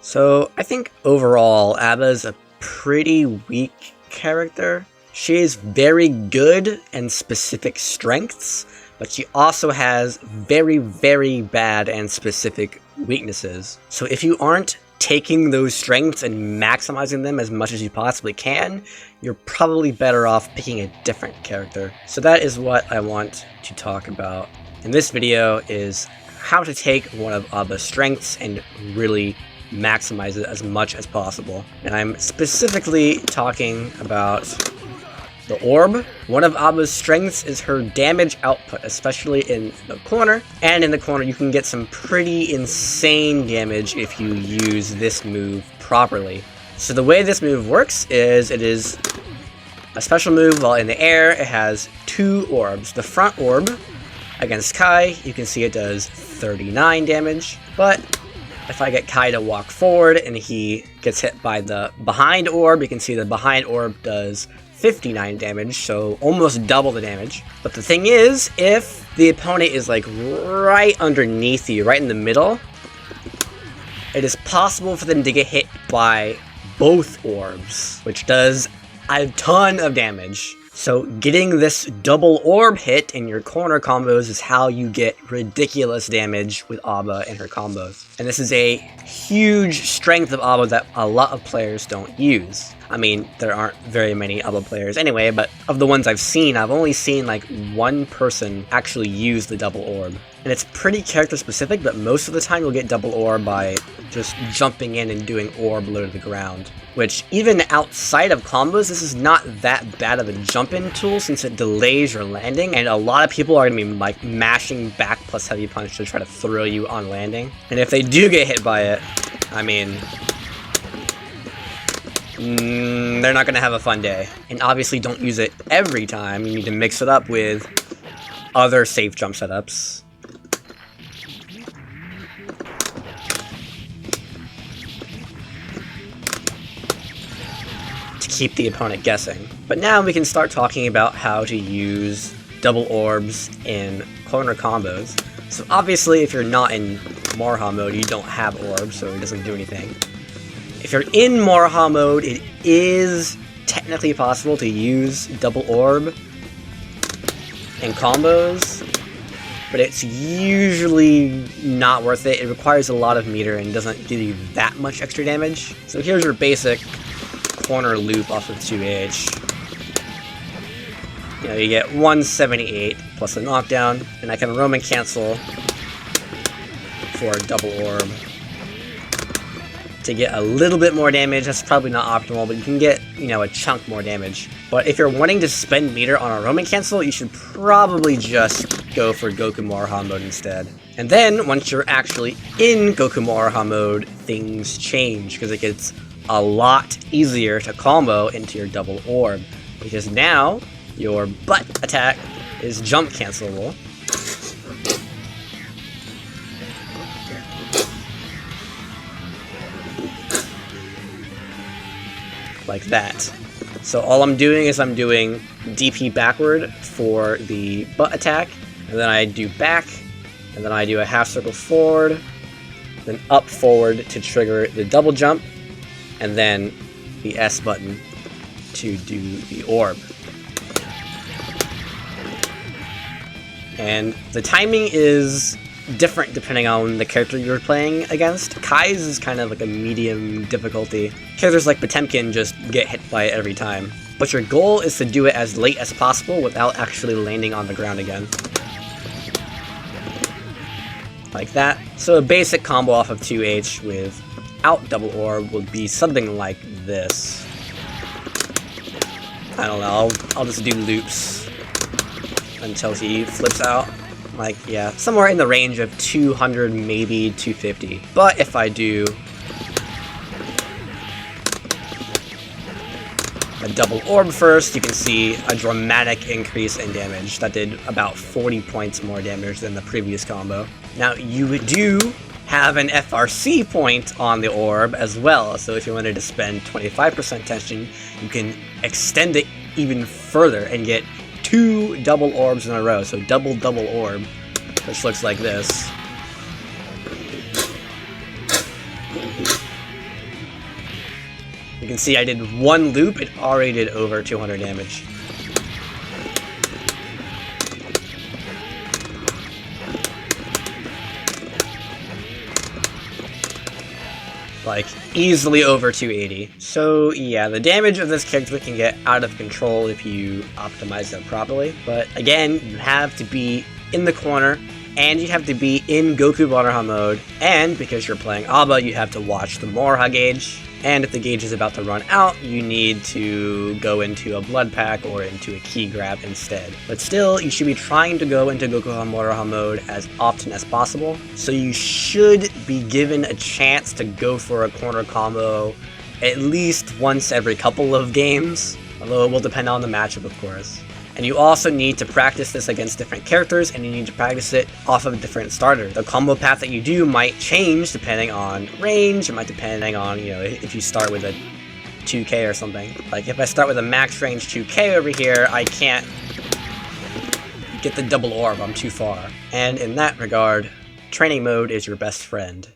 So I think overall Abba's a pretty weak character. She is very good and specific strengths, but she also has very, very bad and specific weaknesses. So if you aren't taking those strengths and maximizing them as much as you possibly can, you're probably better off picking a different character. So that is what I want to talk about in this video, is how to take one of Abba's strengths and really maximize it as much as possible. And I'm specifically talking about the Orb. One of Abba's strengths is her damage output, especially in the corner. And in the corner you can get some pretty insane damage if you use this move properly. So the way this move works is it is a special move while in the air. It has 2 orbs. The front orb against Kai, you can see it does 39 damage, but if I get Kai to walk forward and he gets hit by the behind orb, you can see the behind orb does 59 damage, so almost double the damage. But the thing is, if the opponent is like right underneath you, right in the middle, it is possible for them to get hit by both orbs, which does a ton of damage. So getting this double orb hit in your corner combos is how you get ridiculous damage with Abba and her combos. And this is a huge strength of Abba that a lot of players don't use. I mean, there aren't very many Abba players anyway, but of the ones I've seen, I've only seen like one person actually use the double orb. And it's pretty character specific, but most of the time you'll get double orb by just jumping in and doing orb low to the ground. Which, even outside of combos, this is not that bad of a jump-in tool since it delays your landing, and a lot of people are going to be like mashing back plus heavy punch to try to throw you on landing. And if they do get hit by it, I mean, they're not going to have a fun day. And obviously don't use it every time. You need to mix it up with other safe jump setups. To keep the opponent guessing. But now we can start talking about how to use double orbs in corner combos. So obviously if you're not in Marha mode, you don't have orbs, so it doesn't do anything. If you're in Marha mode, it is technically possible to use double orb in combos, but it's usually not worth it. It requires a lot of meter and doesn't give you that much extra damage. So here's your basic corner loop off of 2H. You know, you get 178 plus a knockdown, and I can Roman cancel for a double orb to get a little bit more damage. That's probably not optimal, but you can get, you know, a chunk more damage. But if you're wanting to spend meter on a Roman cancel, you should probably just go for Goku Marha mode instead. And then, once you're actually in Goku Marha mode, things change, because it gets a lot easier to combo into your double orb, because now your butt attack is jump cancelable. Like that. So all I'm doing is I'm doing DP backward for the butt attack, and then I do back, and then I do a half circle forward, then up forward to trigger the double jump, and then the S button to do the orb. And the timing is different depending on the character you're playing against. Kai's is kind of like a medium difficulty. Characters like Potemkin just get hit by it every time. But your goal is to do it as late as possible without actually landing on the ground again. Like that. So a basic combo off of 2H without double orb would be something like this. I don't know, I'll just do loops until he flips out. Like, yeah, somewhere in the range of 200, maybe 250. But if I do a double orb first, you can see a dramatic increase in damage. That did about 40 points more damage than the previous combo. Now, you do have an FRC point on the orb as well, so if you wanted to spend 25% tension, you can extend it even further and get 2 double orbs in a row, so double orb, which looks like this. You can see I did one loop, it already did over 200 damage. Like, easily over 280. So yeah, the damage of this character can get out of control if you optimize them properly. But again, you have to be in the corner, and you have to be in Goku Bannerha mode, and because you're playing Aba, you have to watch the Morha gauge. And if the gauge is about to run out, you need to go into a blood pack or into a key grab instead. But still, you should be trying to go into Goku Bannerha mode as often as possible. So you should be given a chance to go for a corner combo at least once every couple of games. Although it will depend on the matchup, of course. And you also need to practice this against different characters, and you need to practice it off of a different starter. The combo path that you do might change depending on range, it might depending on, you know, if you start with a 2k or something. Like, if I start with a max range 2k over here, I can't get the double orb, I'm too far. And in that regard, training mode is your best friend.